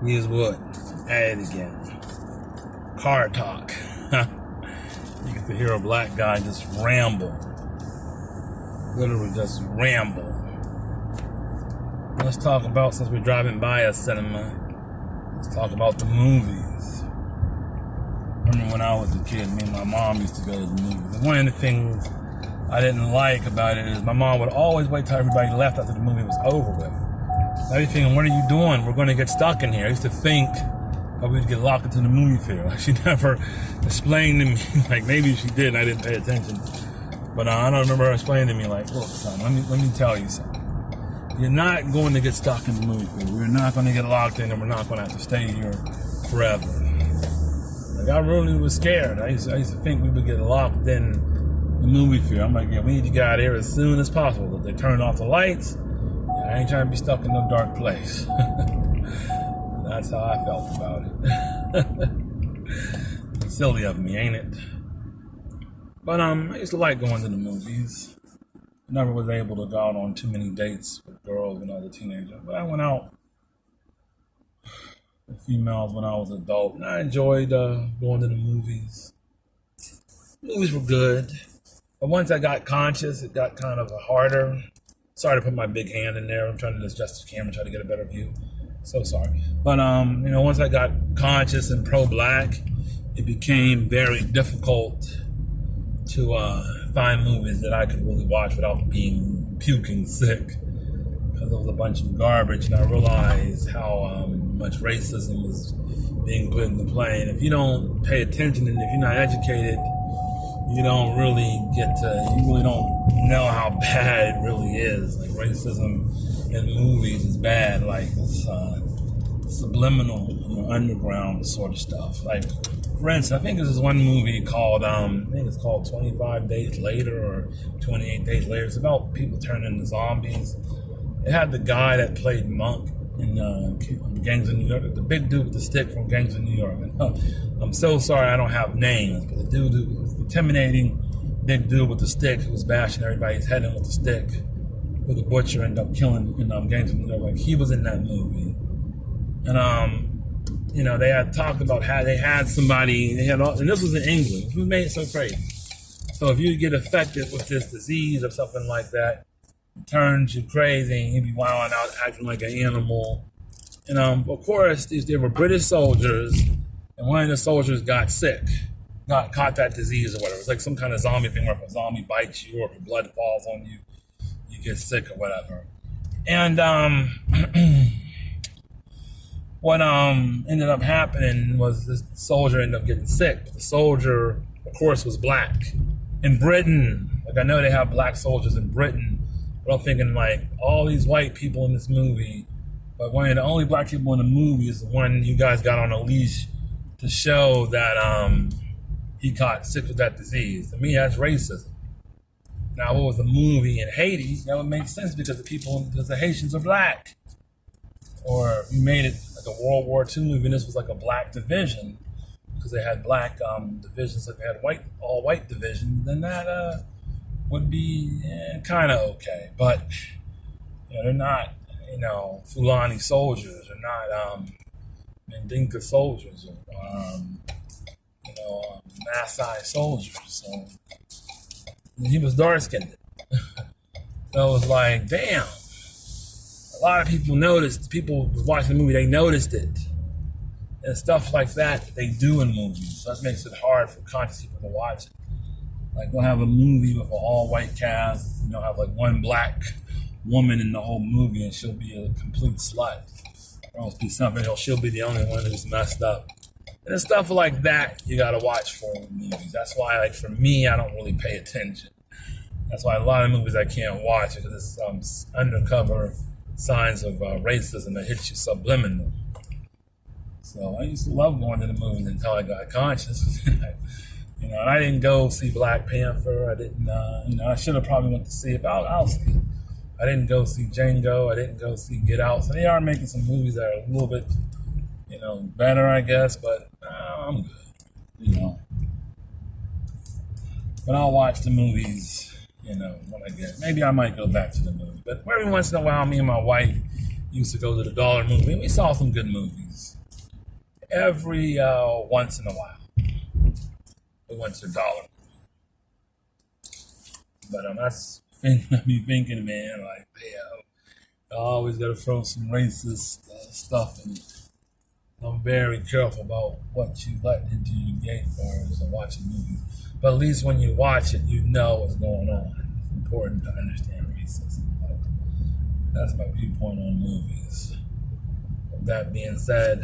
Here's what? At it again. Car talk. You get to hear a black guy just ramble. Literally just ramble. Let's talk about, since we're driving by a cinema, let's talk about the movies. I remember when I was a kid, me and my mom used to go to the movies. And one of the things I didn't like about it is my mom would always wait till everybody left after the movie was over with. I was thinking, what are you doing? We're going to get stuck in here. I used to think that we'd get locked into the movie theater. Like, she never explained to me, like maybe she did and I didn't pay attention. But I don't remember her explaining to me, like, look, son, let me tell you something. You're not going to get stuck in the movie theater. We're not going to get locked in and we're not going to have to stay here forever. Like, I really was scared. I used to think we would get locked in the movie theater. I'm like, yeah, we need to get out of here as soon as possible. If they turn off the lights, yeah, I ain't trying to be stuck in no dark place. That's how I felt about it. Silly of me, ain't it? But I used to like going to the movies. I never was able to go out on too many dates with girls when I was a teenager. But I went out with females when I was an adult. And I enjoyed going to the movies. Movies were good. But once I got conscious, it got kind of harder. Sorry to put my big hand in there. I'm trying to adjust the camera, try to get a better view. So sorry. But, once I got conscious and pro-black, it became very difficult to find movies that I could really watch without being puking sick. Because it was a bunch of garbage, and I realized how much racism was being put into play. And if you don't pay attention and if you're not educated, you really don't know how bad it really is. Like, racism in movies is bad. Like, it's subliminal, underground sort of stuff. Like, for instance, I think there's this one movie called, 25 Days Later or 28 Days Later. It's about people turning into zombies. It had the guy that played Monk in Gangs of New York, the big dude with the stick from Gangs of New York. And, I'm so sorry I don't have names, but the dude who was the intimidating big dude with the stick who was bashing everybody's head in with the stick, who the butcher ended up killing in Gangs of New York. Like, he was in that movie. And, they had talked about how they had somebody, and this was in England, who made it so crazy. So if you get affected with this disease or something like that, it turns you crazy and you be wilding out, acting like an animal. And of course, there were British soldiers, and one of the soldiers got sick, caught that disease or whatever. It's like some kind of zombie thing where if a zombie bites you or if blood falls on you, you get sick or whatever. And what ended up happening was this soldier ended up getting sick. But the soldier, of course, was black. In Britain, like, I know they have black soldiers in Britain, but I'm thinking, like, all these white people in this movie, but one of the only black people in the movie is the one you guys got on a leash to show that he got sick with that disease. To me, that's racism. Now, what was the movie in Haiti? That would make sense because the Haitians are black. Or if you made it like a World War II movie and this was like a black division, because they had black divisions, like they had all white divisions, then that would be kind of okay. But they're not, Fulani soldiers, they're not Mandinka soldiers, or Maasai soldiers. So he was dark skinned. So it was like, damn. A lot of people noticed, people watching the movie, they noticed it. And stuff like that they do in movies. So that makes it hard for conscious people to watch it. Like, they'll have a movie with an all-white cast, have like one black woman in the whole movie and she'll be a complete slut. Or else be something else, she'll be the only one who's messed up. And it's stuff like that you gotta watch for in movies. That's why, like, for me, I don't really pay attention. That's why a lot of movies I can't watch, because it's undercover signs of racism that hits you subliminal. So I used to love going to the movies until I got conscious. And I didn't go see Black Panther. I didn't, I should have probably went to see it, but I'll see it. I didn't go see Django. I didn't go see Get Out. So they are making some movies that are a little bit, better, I guess, but I'm good, But I'll watch the movies, when I get, maybe I might go back to the movie. But every once in a while, me and my wife, used to go to the dollar movie. We saw some good movies. Every once in a while, we went to the dollar movie. But that's me thinking, man, like, damn, I always got to throw some racist stuff in it. I'm very careful about what you let into your gate as I watch a movie. But at least when you watch it, you know what's going on. It's important to understand racism. But that's my viewpoint on movies. With that being said,